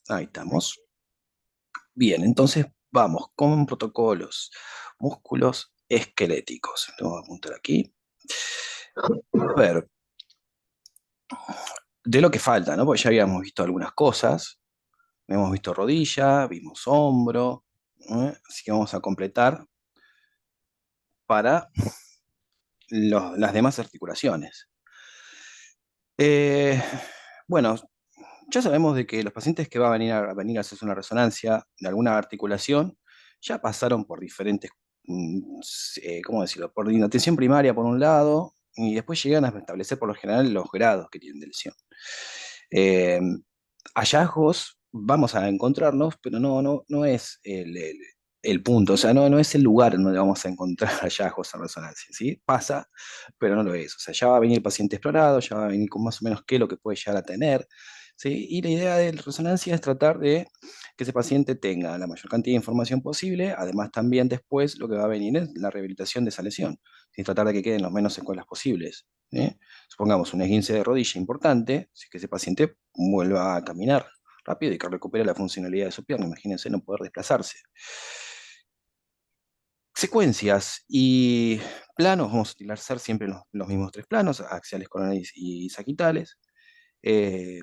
Ahí estamos. Bien, entonces vamos con protocolos, músculos esqueléticos. Lo voy a apuntar aquí. A ver, de lo que falta, ¿no? Porque ya habíamos visto algunas cosas. Hemos visto rodilla, vimos hombro, ¿eh? Así que vamos a completar para las demás articulaciones. Eh, bueno, ya sabemos de que los pacientes que van a venir a hacerse una resonancia de alguna articulación ya pasaron por diferentes, ¿cómo decirlo? Por atención primaria por un lado, y después llegan a establecer por lo general los grados que tienen de lesión. Eh, Hallazgos vamos a encontrarnos, pero no es el punto, o sea, no es el lugar en donde vamos a encontrar hallazgos en resonancia, ¿sí? Pasa, pero no lo es. O sea, ya va a venir el paciente explorado, ya va a venir con más o menos qué es lo que puede llegar a tener, ¿sí? Y la idea de la resonancia es tratar de que ese paciente tenga la mayor cantidad de información posible, además también después lo que va a venir es la rehabilitación de esa lesión, ¿sí? Tratar de que queden los menos secuelas posibles, ¿sí? Supongamos un esguince de rodilla importante, si que ese paciente vuelva a caminar rápido y que recupere la funcionalidad de su pierna, imagínense no poder desplazarse. Secuencias y planos, vamos a utilizar siempre los mismos tres planos, axiales, coronales y sagittales. Eh,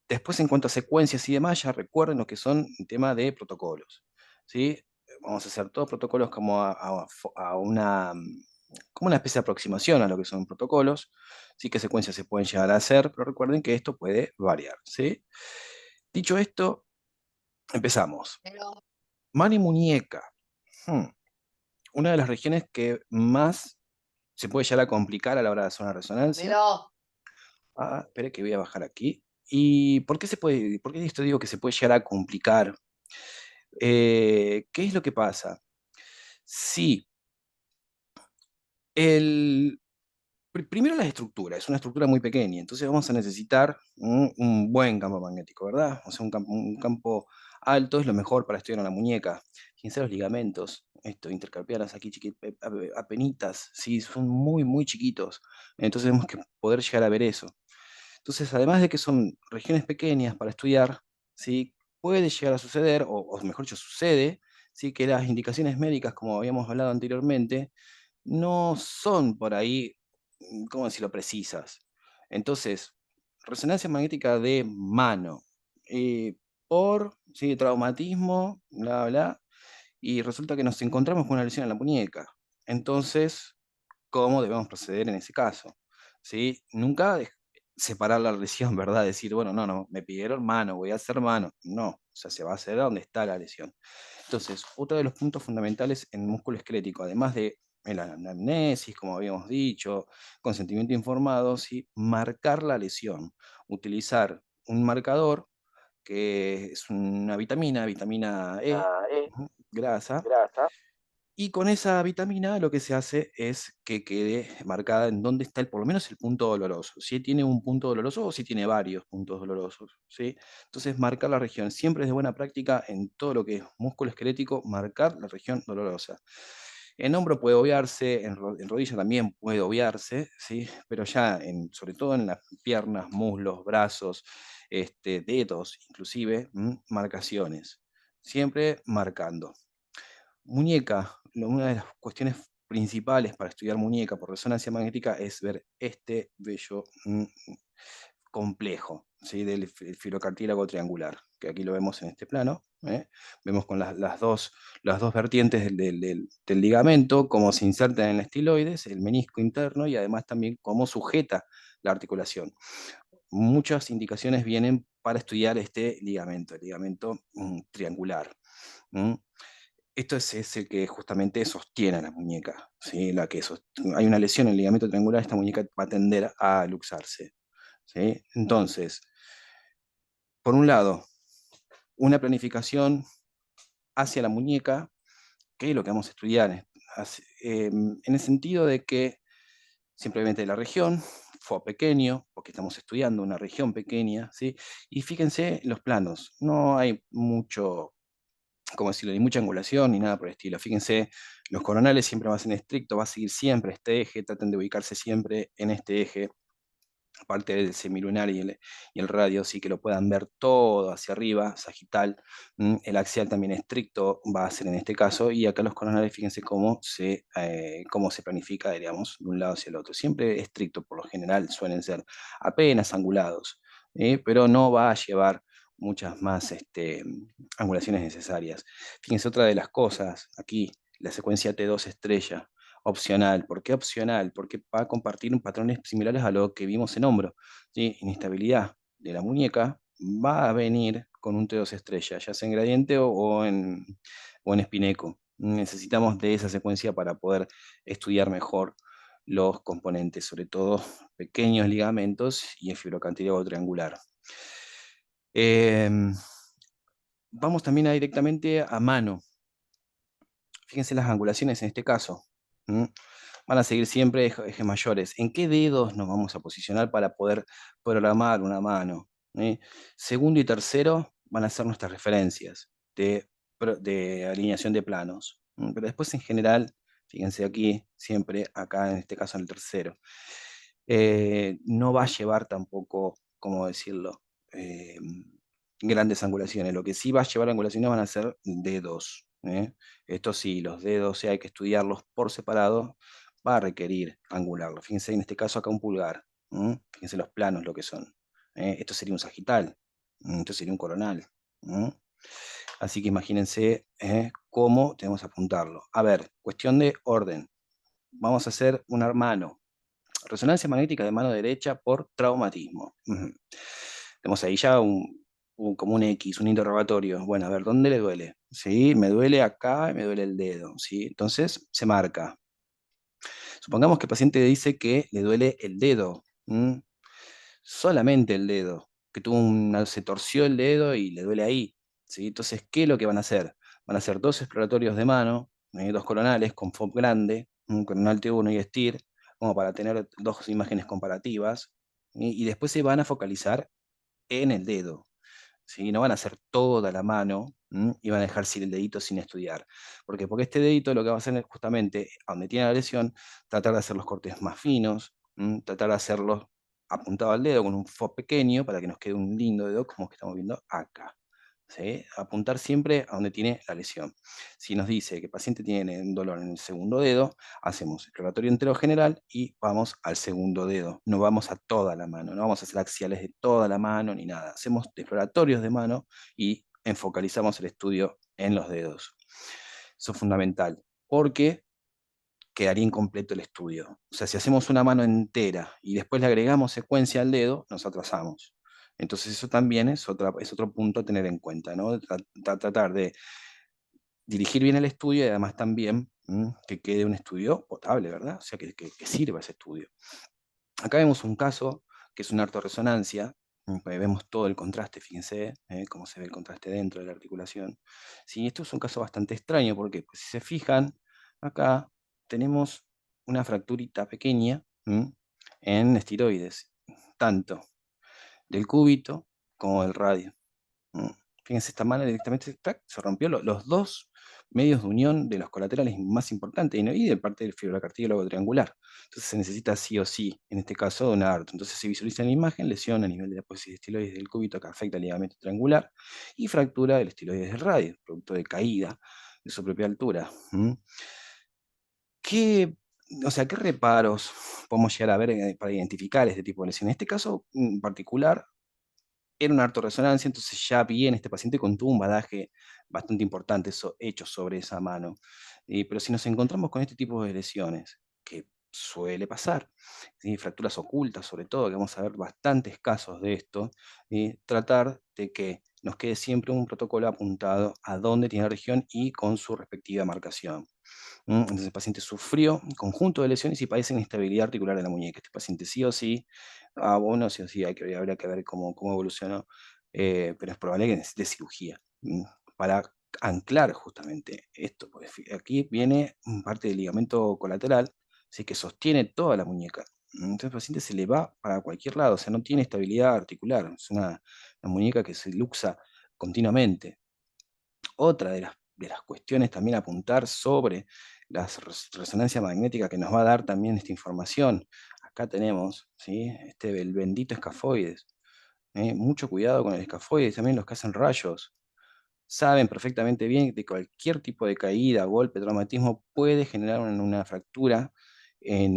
Después, en cuanto a secuencias y demás, ya recuerden lo que son el tema de protocolos, ¿sí? Vamos a hacer todos protocolos como a una, como una especie de aproximación a lo que son protocolos, sí que secuencias se pueden llegar a hacer, pero recuerden que esto puede variar, ¿sí? Dicho esto, empezamos. Pero, Mano y muñeca. Hmm. Una de las regiones que más se puede llegar a complicar a la hora de hacer una resonancia. pero, Espere que voy a bajar aquí. ¿Y por qué esto digo que se puede llegar a complicar? ¿Qué es lo que pasa? Si el, primero la estructura, es una estructura muy pequeña, entonces vamos a necesitar un buen campo magnético, ¿verdad? O sea, un campo alto es lo mejor para estudiar en la muñeca. Fíjense los ligamentos, esto, intercarpianos aquí apenitas, sí, son muy, muy chiquitos. Entonces tenemos que poder llegar a ver eso. Entonces, además de que son regiones pequeñas para estudiar, ¿sí? Puede llegar a suceder, o mejor dicho, sucede, ¿sí? Que las indicaciones médicas, como habíamos hablado anteriormente, no son por ahí, ¿cómo decirlo?, precisas. Entonces, resonancia magnética de mano, por ¿sí? Traumatismo, bla, bla, y resulta que nos encontramos con una lesión en la muñeca. Entonces, ¿cómo debemos proceder en ese caso? ¿Sí? Nunca separar la lesión, ¿verdad? Decir, bueno, no, me pidieron mano, voy a hacer mano. No, o sea, se va a hacer donde está la lesión. Entonces, otro de los puntos fundamentales en el músculo esquelético, además de la anamnesis, como habíamos dicho, consentimiento informado, ¿sí? Marcar la lesión, utilizar un marcador que es una vitamina E, ujú, grasa, grasa. y con esa vitamina lo que se hace es que quede marcada en dónde está por lo menos el punto doloroso. Si tiene un punto doloroso o si tiene varios puntos dolorosos, ¿sí? Entonces, marcar la región. Siempre es de buena práctica en todo lo que es músculo esquelético, marcar la región dolorosa. En hombro puede obviarse, en rodilla también puede obviarse, ¿sí? Pero ya, sobre todo en las piernas, muslos, brazos, dedos, inclusive, marcaciones. Siempre marcando. Muñeca, una de las cuestiones principales para estudiar muñeca por resonancia magnética es ver este bello complejo, ¿sí? Del filocartílago triangular, que aquí lo vemos en este plano. Vemos con las dos vertientes del ligamento, cómo se insertan en el estiloides, el menisco interno y además también cómo sujeta la articulación. Muchas indicaciones vienen para estudiar este ligamento, el ligamento triangular. ¿M? Esto es el que justamente sostiene a la muñeca, ¿sí? Hay una lesión en el ligamento triangular, esta muñeca va a tender a luxarse, ¿sí? Entonces, por un lado, una planificación hacia la muñeca, que es lo que vamos a estudiar, en el sentido de que simplemente la región fue pequeño, porque estamos estudiando una región pequeña, ¿sí? Y fíjense los planos, no hay mucho, como decirlo, ni mucha angulación ni nada por el estilo. Fíjense, los coronales siempre van a ser estrictos, va a seguir siempre este eje, traten de ubicarse siempre en este eje. aparte del semilunar y el radio, sí que lo puedan ver todo hacia arriba, sagital. El axial también estricto va a ser en este caso, y acá los coronales, fíjense cómo se planifica, digamos, de un lado hacia el otro. Siempre estricto, por lo general suelen ser apenas angulados, pero no va a llevar muchas más angulaciones necesarias. Fíjense otra de las cosas, aquí, la secuencia T2 estrella opcional. ¿Por qué opcional? Porque va a compartir patrones similares a lo que vimos en hombro. ¿Sí? Inestabilidad de la muñeca va a venir con un T2 estrella, ya sea en gradiente o en espineco. Necesitamos de esa secuencia para poder estudiar mejor los componentes, sobre todo pequeños ligamentos y el fibrocantilado triangular. Em, Vamos también directamente a mano. Fíjense las angulaciones en este caso. ¿Mm? Van a seguir siempre ejes mayores. ¿En qué dedos nos vamos a posicionar para poder programar una mano? Segundo y tercero van a ser nuestras referencias de alineación de planos. Pero después en general, fíjense aquí, siempre acá en este caso en el tercero. No va a llevar tampoco, ¿cómo decirlo? Eh, Grandes angulaciones. Lo que sí va a llevar angulaciones van a ser dedos. Esto sí, los dedos, hay que estudiarlos por separado, va a requerir angularlos. Fíjense en este caso acá un pulgar. Fíjense los planos lo que son. Esto sería un sagital. Esto sería un coronal. Así que imagínense cómo tenemos que apuntarlo. A ver, cuestión de orden. Vamos a hacer un mano. Resonancia magnética de mano derecha por traumatismo. Tenemos ahí ya como un X, un interrogatorio. Bueno, a ver, ¿dónde le duele? ¿Sí? Me duele acá y me duele el dedo. ¿Sí? Entonces se marca. Supongamos que el paciente dice que le duele el dedo. Solamente el dedo. Que se torció el dedo y le duele ahí. ¿Sí? Entonces, ¿qué es lo que van a hacer? Van a hacer dos exploratorios de mano, dos coronales con FOB grande, un coronal T1 y STIR, como para tener dos imágenes comparativas, y después se van a focalizar en el dedo. ¿Sí? No van a hacer toda la mano y van a dejar sin el dedito sin estudiar. ¿Por qué? Porque este dedito lo que va a hacer es justamente, a donde tiene la lesión, tratar de hacer los cortes más finos, tratar de hacerlos apuntado al dedo con un FOB pequeño para que nos quede un lindo dedo como que estamos viendo acá. ¿Sí? Apuntar siempre a donde tiene la lesión. Si nos dice que el paciente tiene un dolor en el segundo dedo, hacemos exploratorio entero general y vamos al segundo dedo. No vamos a toda la mano, no vamos a hacer axiales de toda la mano ni nada. Hacemos exploratorios de mano y enfocalizamos el estudio en los dedos. Eso es fundamental, porque quedaría incompleto el estudio. O sea, si hacemos una mano entera y después le agregamos secuencia al dedo, nos atrasamos. Entonces eso también es otro punto a tener en cuenta, ¿no? Tratar de dirigir bien el estudio y además también que quede un estudio potable, ¿verdad? O sea, que sirva ese estudio. Acá vemos un caso que es una ortorresonancia, vemos todo el contraste, fíjense cómo se ve el contraste dentro de la articulación. Sí, esto es un caso bastante extraño porque pues, si se fijan, acá tenemos una fracturita pequeña en estiroides, tanto del cúbito como del radio. Mm. Fíjense, esta mano directamente se rompió los dos medios de unión de los colaterales más importantes y de parte del fibrocartílago triangular. Entonces se necesita sí o sí, en este caso, un ART. Entonces se visualiza en la imagen lesión a nivel de la apófisis de estiloides del cúbito que afecta al ligamento triangular y fractura del estiloides del radio, producto de caída de su propia altura. ¿Qué, o sea, qué reparos podemos llegar a ver para identificar este tipo de lesión? En este caso en particular, era una resonancia, entonces ya bien este paciente contó un badaje bastante importante hecho sobre esa mano. Pero si nos encontramos con este tipo de lesiones, que suele pasar, ¿sí? Fracturas ocultas sobre todo, que vamos a ver bastantes casos de esto, tratar de que nos quede siempre un protocolo apuntado a dónde tiene la región y con su respectiva marcación. Entonces el paciente sufrió un conjunto de lesiones y padece inestabilidad articular de la muñeca. Este paciente sí o sí, bueno, sí o sí, habría que ver cómo evolucionó, pero es probable que necesite cirugía para anclar justamente esto. Porque aquí viene parte del ligamento colateral, así que sostiene toda la muñeca. Entonces el paciente se le va para cualquier lado, o sea, no tiene estabilidad articular, es una muñeca que se luxa continuamente. Otra de las cuestiones también a apuntar sobre la resonancia magnética que nos va a dar también esta información. acá tenemos, ¿sí? El bendito escafoides. Mucho cuidado con el escafoides, también los que hacen rayos. Saben perfectamente bien que cualquier tipo de caída, golpe, traumatismo puede generar una fractura en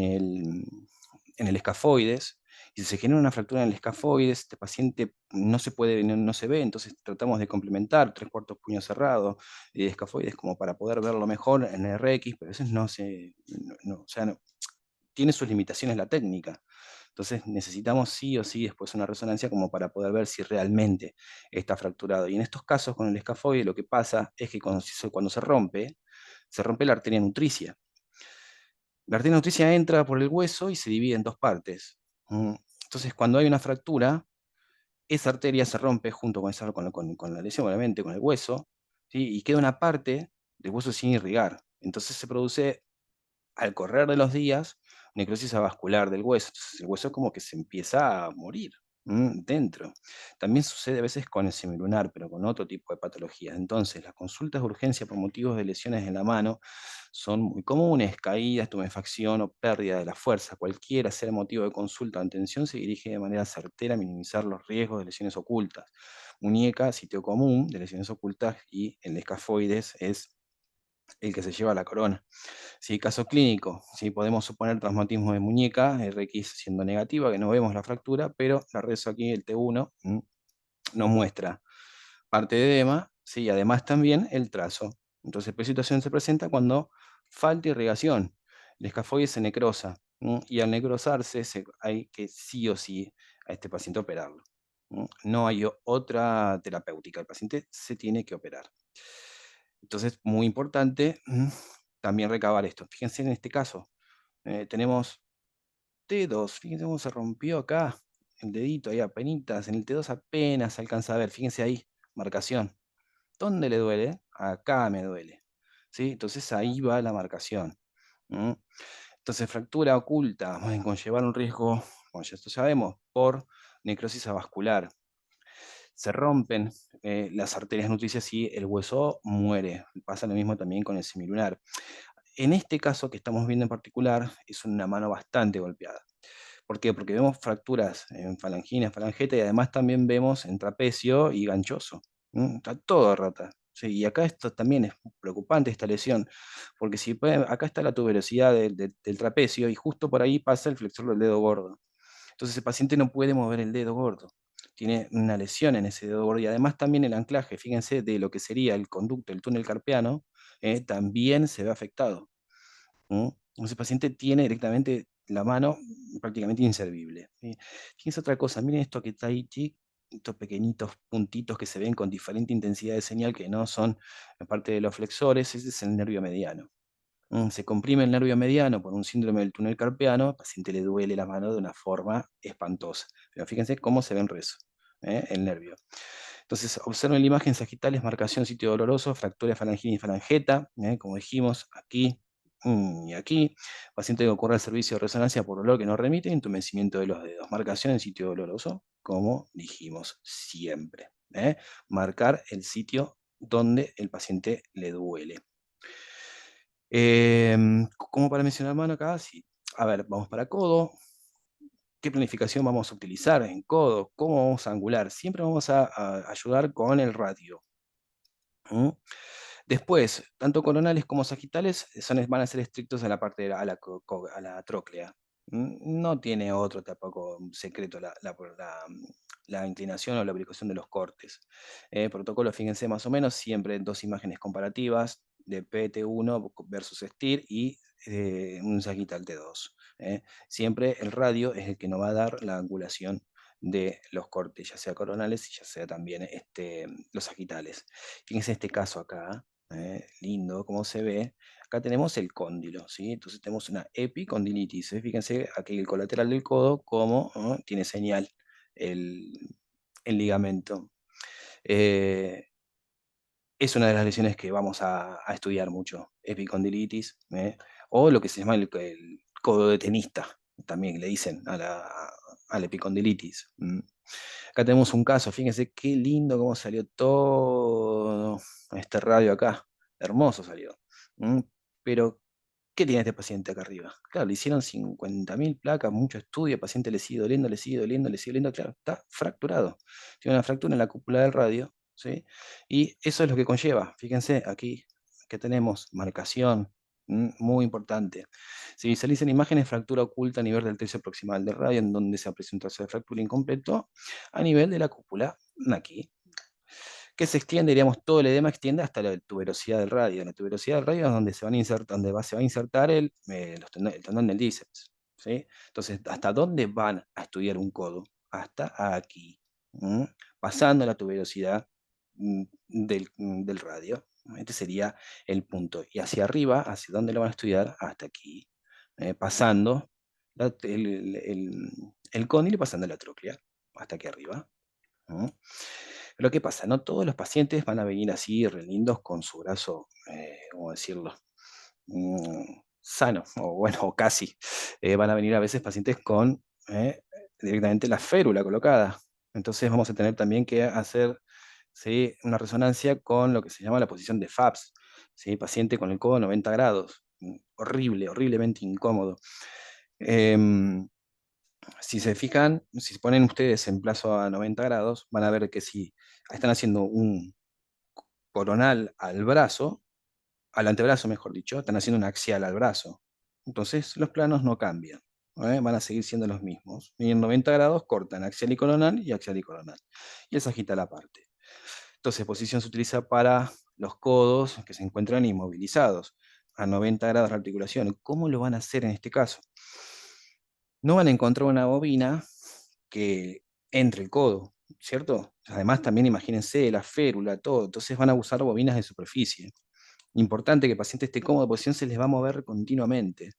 en el escafoides. Y si se genera una fractura en el escafoides, este paciente no se puede, no se ve, entonces tratamos de complementar 3/4 puño cerrado y de escafoides como para poder verlo mejor en RX, pero a veces no se, o sea, tiene sus limitaciones la técnica. Entonces necesitamos sí o sí después una resonancia como para poder ver si realmente está fracturado. Y en estos casos con el escafoide lo que pasa es que cuando se rompe la arteria nutricia. La arteria nutricia entra por el hueso y se divide en dos partes. Entonces cuando hay una fractura, esa arteria se rompe junto con la lesión, obviamente, con el hueso, ¿sí? Y queda una parte del hueso sin irrigar. Entonces se produce al correr de los días, necrosis avascular del hueso. Entonces, el hueso como que se empieza a morir dentro. También sucede a veces con el semilunar, pero con otro tipo de patologías. Entonces, las consultas de urgencia por motivos de lesiones en la mano son muy comunes. Caídas, tumefacción o pérdida de la fuerza. Cualquiera sea el motivo de consulta o atención se dirige de manera certera a minimizar los riesgos de lesiones ocultas. Muñeca, sitio común de lesiones ocultas, y el escafoides es el que se lleva la corona. Sí, caso clínico, sí, podemos suponer traumatismo de muñeca, RX siendo negativa, que no vemos la fractura, pero la rezo aquí, el T1, nos muestra parte de edema, sí, además también el trazo. Entonces, ¿qué situación se presenta cuando falta irrigación? El escafoide se necrosa, y al necrosarse hay que sí o sí a este paciente operarlo. No hay otra terapéutica, el paciente se tiene que operar. Entonces, muy importante también recabar esto. Fíjense en este caso, tenemos T2, fíjense cómo se rompió acá el dedito, ahí apenitas, en el T2 apenas se alcanza a ver, fíjense ahí, marcación. ¿Dónde le duele? Acá me duele. ¿Sí? Entonces ahí va la marcación. ¿Mm? Entonces, fractura oculta, pueden conllevar un riesgo, como ya esto sabemos, por necrosis avascular. Se rompen las arterias nutricias y el hueso muere. Pasa lo mismo también con el semilunar. En este caso que estamos viendo en particular, es una mano bastante golpeada. ¿Por qué? Porque vemos fracturas en falangina, falangeta, y además también vemos en trapecio y ganchoso. Está todo rota. Sí, y acá esto también es preocupante, esta lesión, porque acá está la tuberosidad del trapecio y justo por ahí pasa el flexor del dedo gordo. Entonces el paciente no puede mover el dedo gordo. Tiene una lesión en ese dedo gordo y además también el anclaje, fíjense, de lo que sería el conducto, el túnel carpiano, también se ve afectado. Ese paciente tiene directamente la mano prácticamente inservible, ¿sí? Fíjense otra cosa, miren esto que está ahí, estos pequeñitos puntitos que se ven con diferente intensidad de señal que no son parte de los flexores, ese es el nervio mediano. Se comprime el nervio mediano por un síndrome del túnel carpiano, al paciente le duele la mano de una forma espantosa. Pero fíjense cómo se ve en rezo, el nervio. Entonces, observen la imagen sagital, es marcación sitio doloroso, fractura de falangina y falangeta, como dijimos, aquí y aquí. Paciente que ocurre al servicio de resonancia por dolor que no remite, entumecimiento de los dedos. Marcación en sitio doloroso, como dijimos siempre. Marcar el sitio donde el paciente le duele. Como para mencionar mano acá, sí. A ver, vamos para codo. ¿Qué planificación vamos a utilizar en codo? ¿Cómo vamos a angular? Siempre vamos a ayudar con el radio. ¿Mm? Después, tanto coronales como sagitales van a ser estrictos en la parte de a la tróclea. No tiene otro tampoco secreto la inclinación o la aplicación de los cortes. Protocolo, fíjense más o menos, siempre dos imágenes comparativas de PT1 versus STIR y un sagital T2. Siempre el radio es el que nos va a dar la angulación de los cortes, ya sea coronales y ya sea también los sagitales. Fíjense este caso acá, lindo, cómo se ve. Acá tenemos el cóndilo, ¿sí? Entonces tenemos una epicondilitis. Fíjense aquí el colateral del codo, cómo tiene señal el, el ligamento. Eh, es una de las lesiones que vamos a estudiar mucho, epicondilitis, o lo que se llama el codo de tenista, también le dicen a la epicondilitis. Acá tenemos un caso, fíjense qué lindo cómo salió todo este radio acá, hermoso salió. ¿Mm? Pero ¿Qué tiene este paciente acá arriba? Claro, le hicieron 50.000 placas, mucho estudio, el paciente le sigue doliendo, le sigue doliendo, le sigue doliendo, claro, está fracturado. Tiene una fractura en la cúpula del radio, ¿sí? Y eso es lo que conlleva, fíjense aquí que tenemos marcación, muy importante. Se visualizan imágenes, fractura oculta a nivel del tercio proximal del radio, en donde se aprecia un trazo de fractura incompleto a nivel de la cúpula, aquí que se extiende, diríamos, todo el edema extiende hasta la tuberosidad del radio. La tuberosidad del radio es donde se van a insertar, se va a insertar el tendón del bíceps, ¿sí? Entonces, ¿hasta dónde van a estudiar un codo? Hasta aquí, ¿m? Pasando la tuberosidad del radio. Este sería el punto. Y hacia arriba, ¿hacia dónde lo van a estudiar? Hasta aquí, pasando el cóndilo y pasando la tróclea, hasta aquí arriba. ¿No? Pero ¿qué pasa? No todos los pacientes van a venir así, re lindos, con su brazo, ¿cómo decirlo? Sano, o bueno, o casi. Van a venir a veces pacientes con directamente la férula colocada. Entonces vamos a tener también que hacer, ¿sí?, una resonancia con lo que se llama la posición de FAPS, ¿sí? Paciente con el codo 90 grados. Horrible, horriblemente incómodo. Em, si se fijan, si ponen ustedes en plazo a 90 grados, van a ver que si están haciendo un coronal al brazo, al antebrazo mejor dicho, están haciendo un axial al brazo. Entonces los planos no cambian, van a seguir siendo los mismos. Y en 90 grados cortan axial y coronal y axial y coronal. Y esa agita la parte. Entonces posición se utiliza para los codos que se encuentran inmovilizados. A 90 grados de articulación. ¿Cómo lo van a hacer en este caso? No van a encontrar una bobina que entre el codo, ¿cierto? Además, también imagínense la férula, todo. Entonces van a usar bobinas de superficie. Importante que el paciente esté cómodo, porque si no se les va a mover continuamente.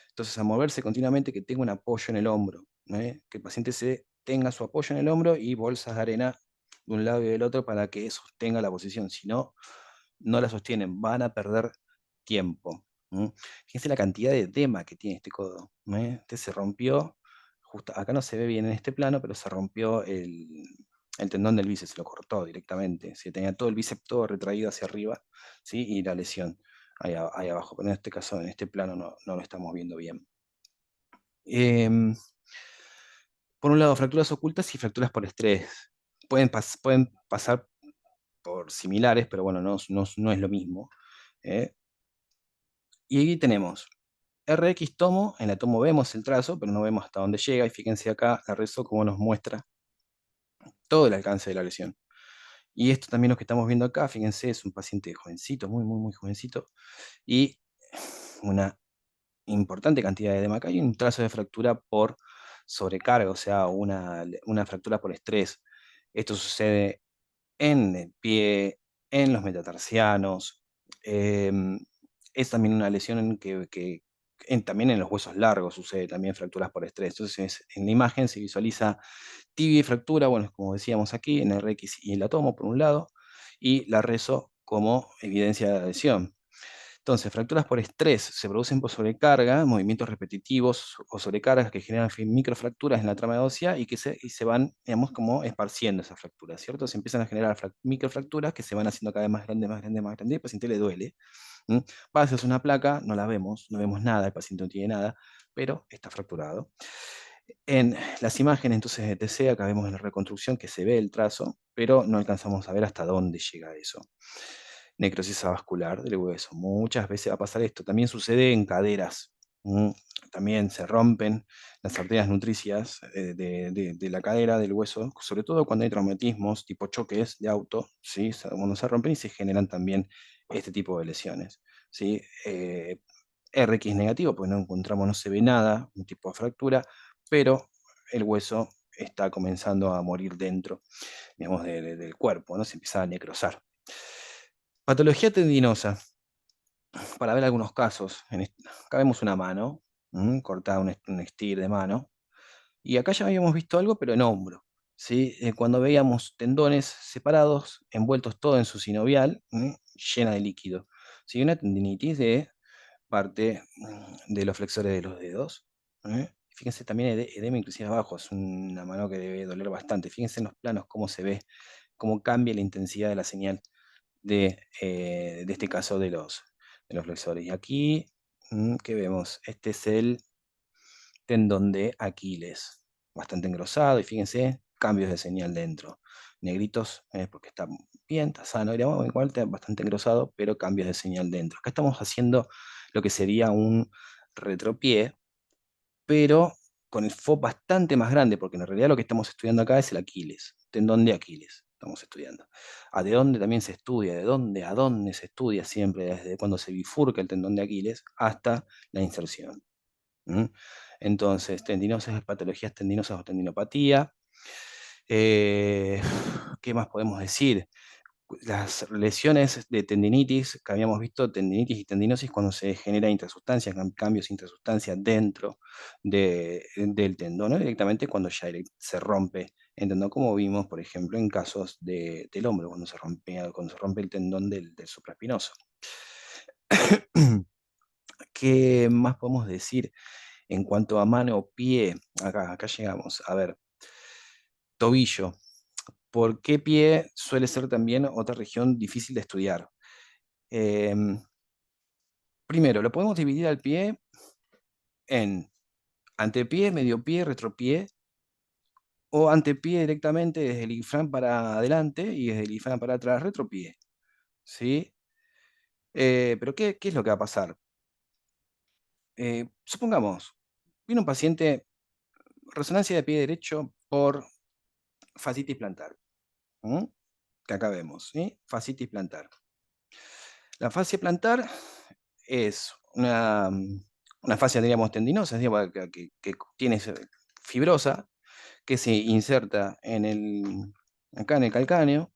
Entonces, a moverse continuamente, que tenga un apoyo en el hombro, que el paciente tenga su apoyo en el hombro y bolsas de arena de un lado y del otro para que sostenga la posición. Si no, no la sostienen, van a perder tiempo. Fíjense la cantidad de edema que tiene este codo. Este se rompió, justo acá no se ve bien en este plano, pero se rompió el tendón del bíceps, se lo cortó directamente. Se tenía todo el bíceps todo retraído hacia arriba, ¿sí? Y la lesión ahí abajo. Pero en este caso, en este plano, no lo estamos viendo bien. Em, por un lado, fracturas ocultas y fracturas por estrés. Pueden pasar por similares, pero bueno, no es lo mismo. ¿eh? Y aquí tenemos RX tomo, en la tomo vemos el trazo, pero no vemos hasta dónde llega, y fíjense acá la rezo cómo nos muestra todo el alcance de la lesión. Y esto también lo que estamos viendo acá, fíjense, es un paciente jovencito, muy, muy, muy jovencito, y una importante cantidad de edema. Acá hay un trazo de fractura por sobrecarga, o sea, una fractura por estrés. Esto sucede en el pie, en los metatarsianos. Es también una lesión también en los huesos largos sucede también fracturas por estrés. Entonces, en la imagen se visualiza tibia y fractura, bueno, como decíamos aquí, en RX y el tomo por un lado, y la rezo como evidencia de adhesión. Entonces, fracturas por estrés se producen por sobrecarga, movimientos repetitivos o sobrecargas que generan microfracturas en la trama ósea y se van, digamos, como esparciendo esas fracturas, ¿cierto? Se empiezan a generar microfracturas que se van haciendo cada vez más grandes, más grandes, más grandes, y al paciente le duele. Pasas una placa, no la vemos, no vemos nada, el paciente no tiene nada, pero está fracturado. En las imágenes entonces de TC, acá vemos en la reconstrucción que se ve el trazo, pero no alcanzamos a ver hasta dónde llega eso. Necrosis avascular del hueso. Muchas veces va a pasar esto. También sucede en caderas. También se rompen las arterias nutricias de la cadera, del hueso, sobre todo cuando hay traumatismos tipo choques de auto, ¿sí? Cuando se rompen y se generan también este tipo de lesiones. ¿Sí? RX negativo, pues no encontramos, no se ve nada, un tipo de fractura, pero el hueso está comenzando a morir dentro, digamos, del cuerpo, ¿no? Se empieza a necrosar. Patología tendinosa, para ver algunos casos. Acá vemos una mano, cortada, un estir de mano, y acá ya habíamos visto algo, pero en hombro. ¿Sí? Cuando veíamos tendones separados, envueltos todo en su sinovial, llena de líquido. ¿Sí? Una tendinitis de parte de los flexores de los dedos. Fíjense también edema inclusive abajo, es una mano que debe doler bastante. Fíjense en los planos cómo se ve, cómo cambia la intensidad de la señal de este caso de los flexores. Y aquí ¿Qué vemos? Este es el tendón de Aquiles, bastante engrosado y fíjense, cambios de señal dentro. Negritos, porque está bien, está sano, digamos, igual está bastante engrosado, pero cambios de señal dentro. Acá estamos haciendo lo que sería un retropié, pero con el FOB bastante más grande, porque en realidad lo que estamos estudiando acá es el Aquiles, tendón de Aquiles, estamos estudiando. ¿De dónde también se estudia? ¿De dónde a dónde se estudia siempre? Desde cuando se bifurca el tendón de Aquiles hasta la inserción. ¿Mm? Entonces, tendinosis, patologías tendinosas o tendinopatía. Eh, ¿Qué más podemos decir? Las lesiones de tendinitis, que habíamos visto tendinitis y tendinosis cuando se genera intrasustancia, cambios intrasustancia dentro del tendón, no directamente cuando ya se rompe el tendón, como vimos, por ejemplo, en casos del hombro, cuando se rompe el tendón del supraespinoso. ¿Qué más podemos decir en cuanto a mano o pie? Acá llegamos. A ver, tobillo. ¿Por qué pie suele ser también otra región difícil de estudiar? Em, Primero, lo podemos dividir al pie en antepié, medio pie, retropié, o antepié directamente desde el ifrán para adelante y desde el ifrán para atrás, retropié. ¿Sí? Pero ¿qué es lo que va a pasar? Supongamos, viene un paciente, resonancia de pie derecho por fascitis plantar. ¿Mm? Que acá vemos, ¿sí? Fascitis plantar. La fascia plantar es una fascia, diríamos, tendinosa, digamos, que tiene fibrosa, que se inserta acá en el calcáneo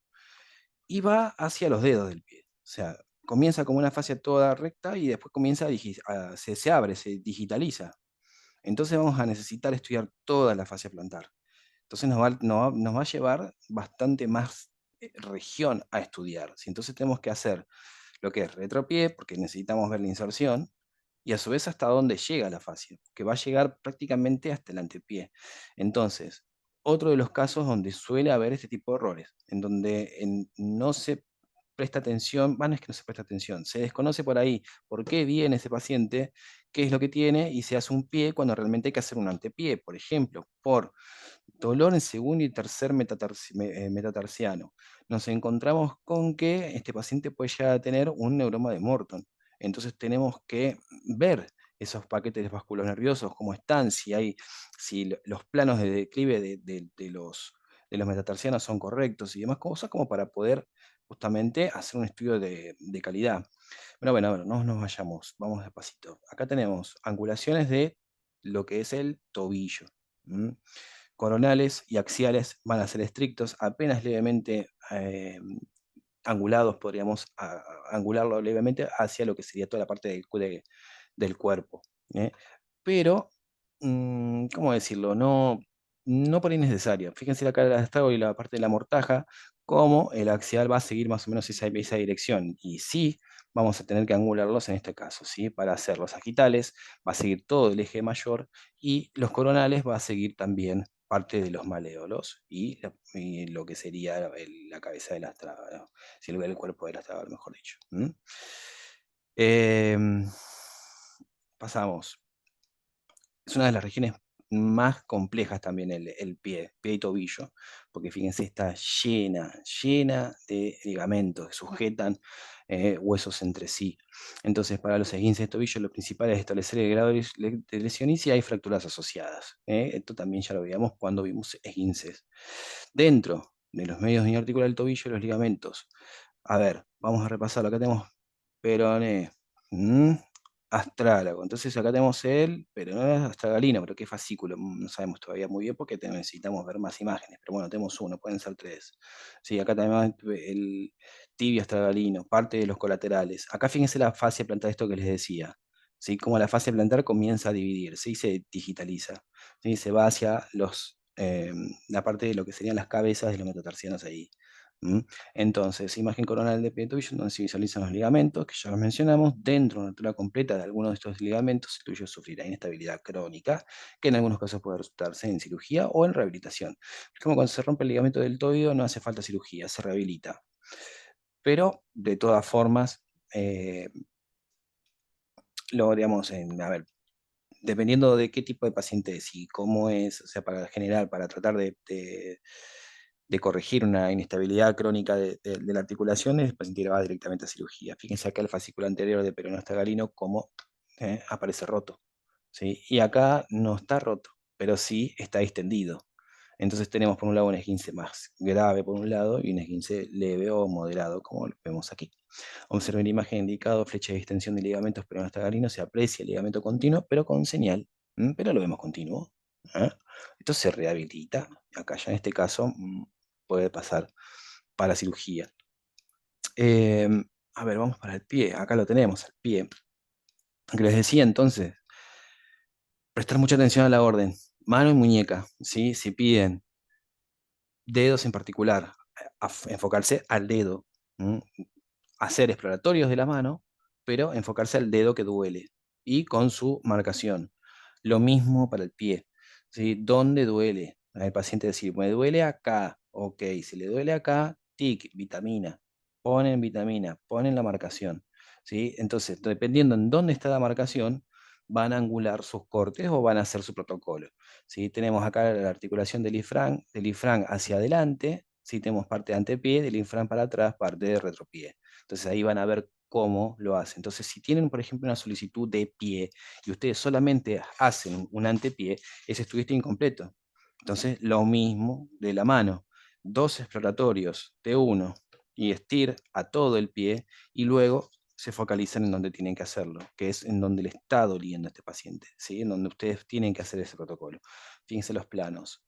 y va hacia los dedos del pie. O sea, comienza como una fascia toda recta y después comienza se abre, se digitaliza. Entonces vamos a necesitar estudiar toda la fascia plantar. Entonces nos va a llevar bastante más región a estudiar. ¿Sí? Entonces tenemos que hacer lo que es retropié, porque necesitamos ver la inserción, y a su vez hasta dónde llega la fascia, que va a llegar prácticamente hasta el antepié. Entonces, otro de los casos donde suele haber este tipo de errores, en donde no se presta atención, bueno, es que no se presta atención, se desconoce por ahí por qué viene ese paciente, qué es lo que tiene, y se hace un pie cuando realmente hay que hacer un antepié, por ejemplo, por dolor en segundo y tercer metatarsiano. Nos encontramos con que este paciente puede llegar a tener un neuroma de Morton. Entonces tenemos que ver esos paquetes vasculonerviosos nerviosos, cómo están, si los planos de declive de los metatarsianos son correctos y demás cosas, como para poder justamente hacer un estudio de calidad. Bueno, bueno, bueno, no nos vayamos, vamos despacito. Acá tenemos angulaciones de lo que es el tobillo. Coronales y axiales van a ser estrictos, apenas levemente angulados, podríamos angularlo levemente hacia lo que sería toda la parte del cuerpo. ¿Eh? Pero, ¿cómo decirlo? No por innecesario. Fíjense la cara del astrado y la parte de la mortaja, cómo el axial va a seguir más o menos esa dirección. Y sí, vamos a tener que angularlos en este caso, ¿sí? Para hacer los sagitales, va a seguir todo el eje mayor y los coronales va a seguir también parte de los maléolos y lo que sería la cabeza del astrado, ¿no? Si el cuerpo del astrado, mejor dicho. Em, Pasamos. Es una de las regiones más complejas también el pie y tobillo, porque fíjense, está llena de ligamentos que sujetan huesos entre sí. Entonces, para los esguinces de tobillo, lo principal es establecer el grado de lesión y si hay fracturas asociadas. Esto también ya lo veíamos cuando vimos esguinces. Dentro de los medios de unión articular del tobillo, los ligamentos. A ver, vamos a repasarlo. Acá tenemos peroné, astrálago. Entonces acá tenemos el peroné astragalino, pero qué fascículo, no sabemos todavía muy bien porque necesitamos ver más imágenes. Pero bueno, tenemos uno, pueden ser tres. Sí, acá tenemos el tibio astragalino, parte de los colaterales. Acá fíjense la fascia plantar, esto que les decía. ¿Sí? Como la fascia plantar comienza a dividirse y se digitaliza. ¿Sí? Se va hacia la parte de lo que serían las cabezas de los metatarsianos ahí. ¿Mm? Entonces, imagen coronal de pie de tobillo, donde se visualizan los ligamentos, que ya los mencionamos. Dentro de una altura completa de alguno de estos ligamentos, el tobillo sufrirá inestabilidad crónica, que en algunos casos puede resultarse en cirugía o en rehabilitación. Como cuando se rompe el ligamento del tobillo, no hace falta cirugía, se rehabilita. Pero, de todas formas, eh, digamos, a ver, dependiendo de qué tipo de paciente es y cómo es, o sea, para generar, para tratar de corregir una inestabilidad crónica de la articulación, el paciente va directamente a cirugía. Fíjense acá el fascículo anterior de peroné galino, cómo aparece roto, ¿sí? Y acá no está roto, pero sí está distendido. Entonces tenemos por un lado un esguince más grave por un lado y un esguince leve o moderado, como lo vemos aquí. Observen la imagen indicado, flecha de distensión de ligamentos peronostagalinos, se aprecia el ligamento continuo, pero con señal, pero lo vemos continuo. ¿eh? Esto se rehabilita, acá ya en este caso puede pasar para cirugía. A ver, vamos para el pie, acá lo tenemos, el pie. Que les decía entonces, prestar mucha atención a la orden, mano y muñeca, ¿sí? Si piden dedos en particular, enfocarse al dedo, hacer exploratorios de la mano, pero enfocarse al dedo que duele y con su marcación. Lo mismo para el pie, ¿sí? ¿Dónde duele? El paciente decir, me duele acá, ok, si le duele acá, tic, vitamina, ponen la marcación, ¿sí? Entonces, dependiendo en dónde está la marcación, van a angular sus cortes o van a hacer su protocolo. ¿Sí? Tenemos acá la articulación del ifrán hacia adelante, ¿sí? Tenemos parte de antepié, del infrán para atrás, parte de retropié. Entonces ahí van a ver cómo lo hacen. Entonces, si tienen, por ejemplo, una solicitud de pie y ustedes solamente hacen un antepié, ese estudio está incompleto. Entonces, lo mismo de la mano. Dos exploratorios de uno y estir a todo el pie y luego se focalizan en donde tienen que hacerlo, que es en donde le está doliendo a este paciente, ¿sí? En donde ustedes tienen que hacer ese protocolo. Fíjense los planos.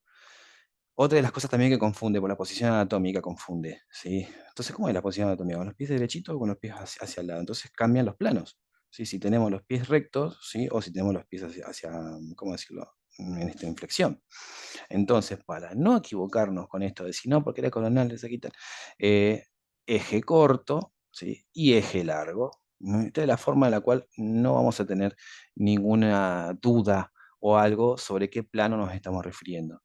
Otra de las cosas también que confunde, por la posición anatómica confunde, ¿sí? Entonces, ¿cómo es la posición anatómica? ¿Con los pies derechitos o con los pies hacia el lado? Entonces cambian los planos, ¿sí? Si tenemos los pies rectos, ¿sí? O si tenemos los pies hacia ¿cómo decirlo? En esta inflexión. Entonces, para no equivocarnos con esto de si no, porque era coronal, se quitan, eh, eje corto, ¿sí? Y eje largo. Esta es la forma en la cual no vamos a tener ninguna duda o algo sobre qué plano nos estamos refiriendo.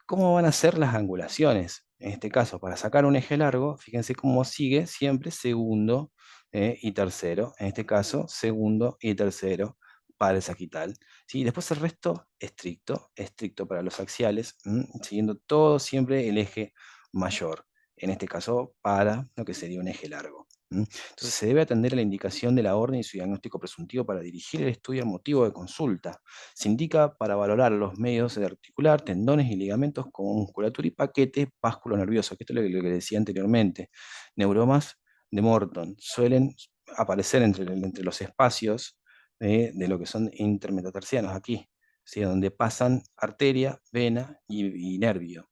¿Cómo van a ser las angulaciones? En este caso, para sacar un eje largo, fíjense cómo sigue siempre segundo y tercero. En este caso, segundo y tercero para el sagital. ¿Sí? Después el resto estricto, estricto para los axiales, siguiendo todo siempre el eje mayor. En este caso, para lo que sería un eje largo. Entonces, se debe atender a la indicación de la orden y su diagnóstico presuntivo para dirigir el estudio al motivo de consulta. Se indica para valorar los medios de articular, tendones y ligamentos como musculatura y paquete básculo nervioso, que esto es lo que decía anteriormente. Neuromas de Morton suelen aparecer entre los espacios de lo que son intermetatarsianos aquí, ¿sí? Donde pasan arteria, vena y nervio.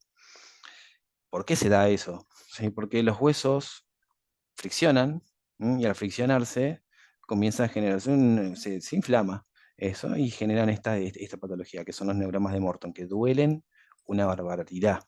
¿Por qué se da eso? ¿Sí? Porque los huesos friccionan, y al friccionarse comienza a generarse se inflama eso y generan esta patología, que son los neuromas de Morton, que duelen una barbaridad.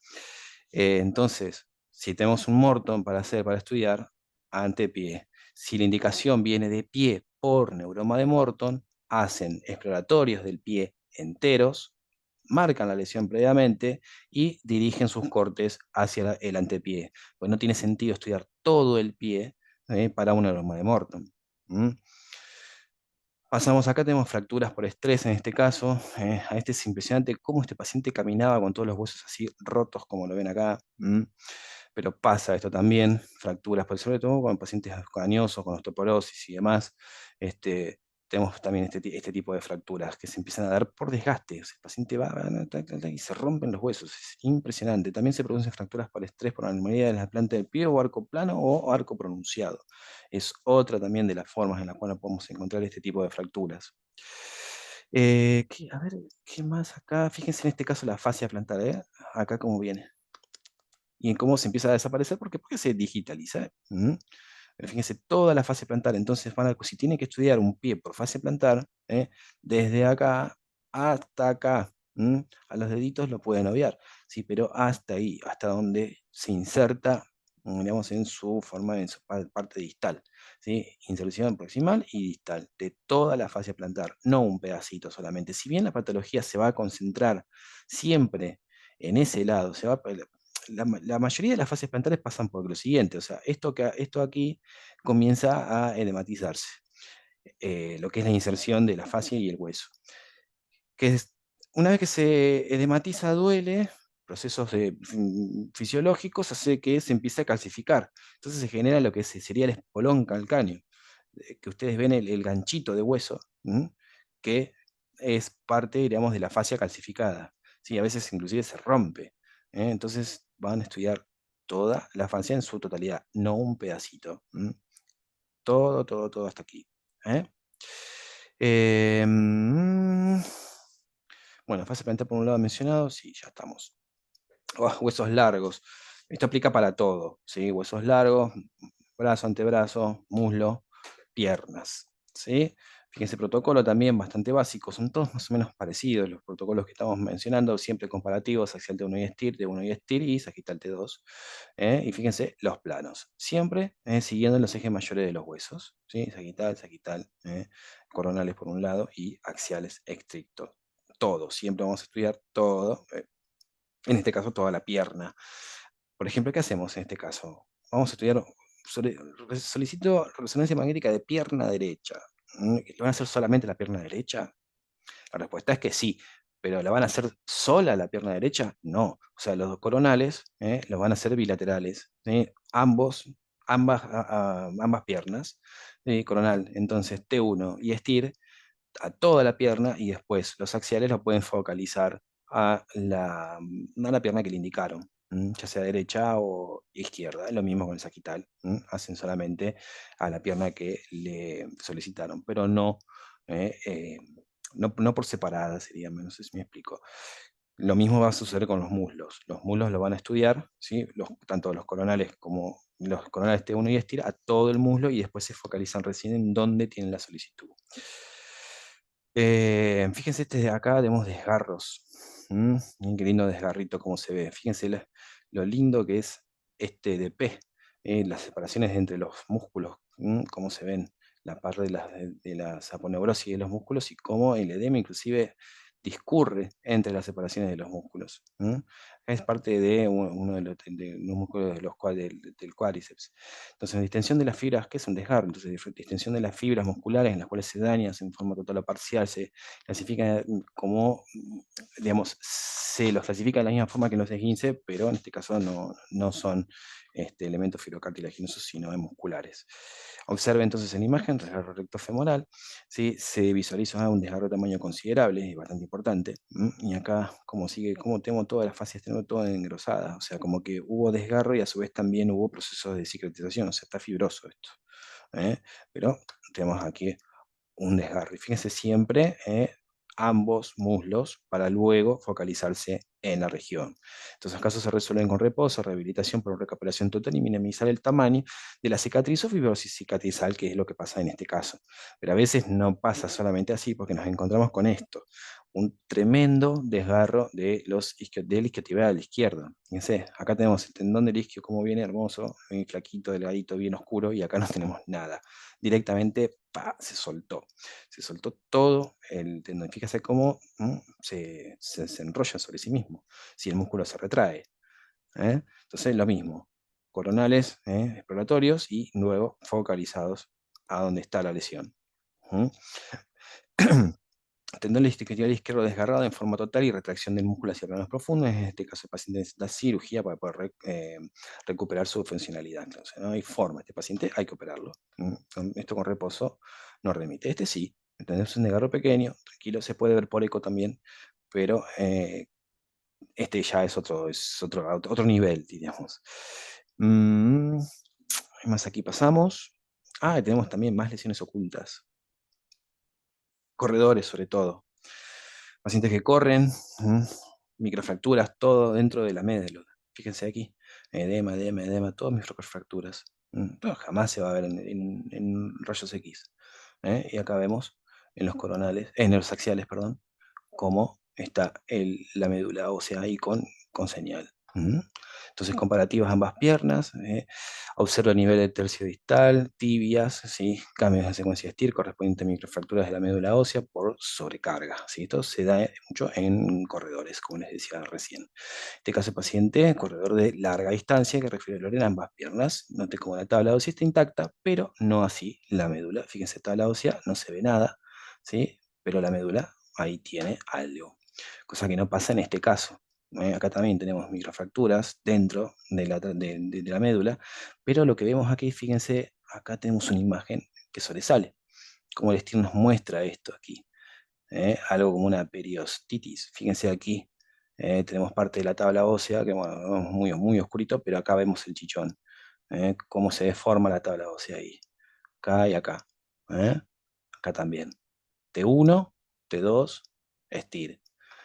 Entonces, si tenemos un Morton para estudiar, antepié. Si la indicación viene de pie por neuroma de Morton, hacen exploratorios del pie enteros, marcan la lesión previamente y dirigen sus cortes hacia el antepié. Pues no tiene sentido estudiar todo el pie para un neuroma de Morton. ¿Mm? Pasamos acá, tenemos fracturas por estrés en este caso. A este es impresionante cómo este paciente caminaba con todos los huesos así rotos, como lo ven acá. Pero pasa esto también, fracturas, pues sobre todo con pacientes cañosos, con osteoporosis y demás. Este, tenemos también este tipo de fracturas que se empiezan a dar por desgaste. O sea, el paciente y se rompen los huesos. Es impresionante. También se producen fracturas por estrés, por anomalía de la planta del pie o arco plano o arco pronunciado. Es otra también de las formas en las cuales podemos encontrar este tipo de fracturas. A ver, ¿qué más acá? Fíjense en este caso la fascia plantar, ¿eh? Acá cómo viene. Y en cómo se empieza a desaparecer, porque se digitaliza. Fíjense toda la fase plantar. Entonces, si tiene que estudiar un pie por fase plantar, desde acá hasta acá, a los deditos lo pueden obviar, ¿sí? Pero hasta ahí, hasta donde se inserta, digamos, en su forma, en su parte distal, ¿sí? Inserción proximal y distal de toda la fase plantar, no un pedacito solamente. Si bien la patología se va a concentrar siempre en ese lado, la mayoría de las fases plantares pasan por lo siguiente, o sea, esto aquí comienza a edematizarse. lo que es la inserción de la fascia y el hueso. Una vez que se edematiza, duele, procesos fisiológicos hace que se empiece a calcificar. Entonces se genera lo que sería el espolón calcáneo, que ustedes ven el ganchito de hueso, ¿m? Que es parte, digamos, de la fascia calcificada. Sí, a veces inclusive se rompe. Entonces van a estudiar toda la fascia en su totalidad, no un pedacito. Todo, todo, todo hasta aquí. ¿eh? Mm, bueno, fase plantar por un lado mencionado, sí, ya estamos. Huesos largos. Esto aplica para todo, ¿sí? Huesos largos, brazo, antebrazo, muslo, piernas, ¿sí? Fíjense, protocolo también bastante básico, son todos más o menos parecidos los protocolos que estamos mencionando, siempre comparativos, axial T1 y STIR, T1 y STIR y sagital T2. Y fíjense, los planos, siempre siguiendo los ejes mayores de los huesos, ¿sí? Sagital, sagital, coronales por un lado y axiales estrictos. Todo, siempre vamos a estudiar todo, en este caso toda la pierna. Por ejemplo, ¿qué hacemos en este caso? Vamos a estudiar, solicito resonancia magnética de pierna derecha. ¿Lo van a hacer solamente la pierna derecha? La respuesta es que sí, pero ¿la van a hacer sola la pierna derecha? No. O sea, los dos coronales los van a hacer bilaterales, ¿sí? Ambas piernas, ¿sí? Coronal, entonces T1 y estir a toda la pierna y después los axiales lo pueden focalizar a la pierna que le indicaron, ya sea derecha o izquierda. Es lo mismo con el sagital, hacen solamente a la pierna que le solicitaron, pero no, eh, eh, no por separada sería, no sé si me explico. Lo mismo va a suceder con los muslos. Los muslos lo van a estudiar, ¿sí? Tanto los coronales como los coronales T1 y estira a todo el muslo y después se focalizan recién en dónde tienen la solicitud. Fíjense este de acá, tenemos desgarros. Miren qué lindo desgarrito como se ve. Fíjense lo lindo que es este de P, las separaciones entre los músculos, cómo se ven, la parte de la aponeurosis de los músculos y cómo el edema inclusive discurre entre las separaciones de los músculos. Es parte de uno de los músculos del cuádriceps. Entonces, distensión de las fibras, ¿qué es un desgarro? Entonces, distensión de las fibras musculares en las cuales se dañan en forma total o parcial, se clasifica como, digamos, se los clasifica de la misma forma que los esguince, pero en este caso no son elementos fibrocartilaginosos, sino musculares. Observe entonces en imagen, desgarro recto femoral, ¿sí? Se visualiza un desgarro de tamaño considerable, y bastante importante, y acá, como sigue, como tengo todas las fases, tengo todo engrosada, o sea, como que hubo desgarro y a su vez también hubo procesos de cicatrización, o sea, está fibroso esto, ¿eh? Pero tenemos aquí un desgarre. Fíjense siempre ambos muslos para luego focalizarse en la región. Entonces, los casos se resuelven con reposo, rehabilitación por recuperación total y minimizar el tamaño de la cicatriz o fibrosis cicatrizal, que es lo que pasa en este caso. Pero a veces no pasa solamente así, porque nos encontramos con esto, un tremendo desgarro del isquiotibial a la izquierda. Fíjense, acá tenemos el tendón del isquio, como viene hermoso, bien flaquito, delgadito, bien oscuro, y acá no tenemos nada. Directamente, ¡pa!, se soltó todo el tendón. Fíjese cómo se enrolla sobre sí mismo, si el músculo se retrae. Entonces, lo mismo, coronales exploratorios y luego focalizados a donde está la lesión. ¿Mm? Tendón isquiotibial izquierdo desgarrado en forma total y retracción del músculo hacia órganos profundos. En este caso, el paciente necesita cirugía para poder recuperar su funcionalidad. Entonces, no hay forma. Este paciente hay que operarlo. Esto con reposo no remite. Este sí, entonces es un desgarro pequeño, tranquilo, se puede ver por eco también, pero este ya es otro nivel, diríamos. Mm, más aquí pasamos. Y tenemos también más lesiones ocultas. Corredores, sobre todo. Pacientes que corren, microfracturas, todo dentro de la médula. Fíjense aquí, edema, edema, edema, todas microfracturas. Pero jamás se va a ver en rayos X. Y acá vemos en los coronales, en los axiales, perdón, cómo está la médula ósea ahí con señal. Ujú. Entonces, comparativas ambas piernas, observa el nivel de tercio distal, tibias, ¿sí? Cambios en secuencia de STIR correspondientes a microfracturas de la médula ósea por sobrecarga, ¿sí? Esto se da mucho en corredores, como les decía recién. En este caso, el paciente, corredor de larga distancia, que refiere el dolor en ambas piernas. Note como la tabla ósea está intacta, pero no así la médula. Fíjense, tabla ósea, no se ve nada, ¿sí? Pero la médula ahí tiene algo, cosa que no pasa en este caso. Acá también tenemos microfracturas dentro de la médula, pero lo que vemos aquí, fíjense, acá tenemos una imagen que sobresale, como el estilo nos muestra esto aquí, algo como una periostitis. Fíjense aquí, tenemos parte de la tabla ósea, que bueno, vemos muy, muy oscurito, pero acá vemos el chichón, cómo se deforma la tabla ósea ahí, acá y acá, ¿eh? Acá también. T1, T2, estir.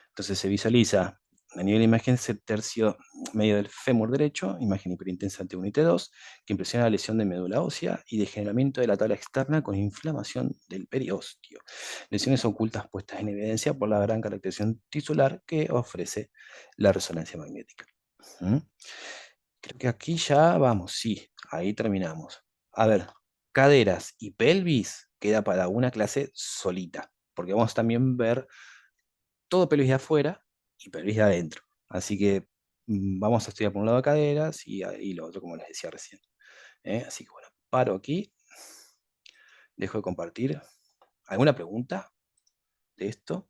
Entonces se visualiza a nivel de imagen ese tercio medio del fémur derecho, imagen hiperintensa T1 y T2, que impresiona la lesión de médula ósea y degeneramiento de la tabla externa con inflamación del periósteo. Lesiones ocultas puestas en evidencia por la gran caracterización tisular que ofrece la resonancia magnética. ¿Mm? Creo que aquí ya vamos, sí, ahí terminamos. A ver, caderas y pelvis queda para una clase solita, porque vamos también a ver todo pelvis de afuera y pelvis de adentro. Así que vamos a estudiar por un lado caderas y lo otro, como les decía recién. Así que bueno, paro aquí, dejo de compartir. ¿Alguna pregunta de esto?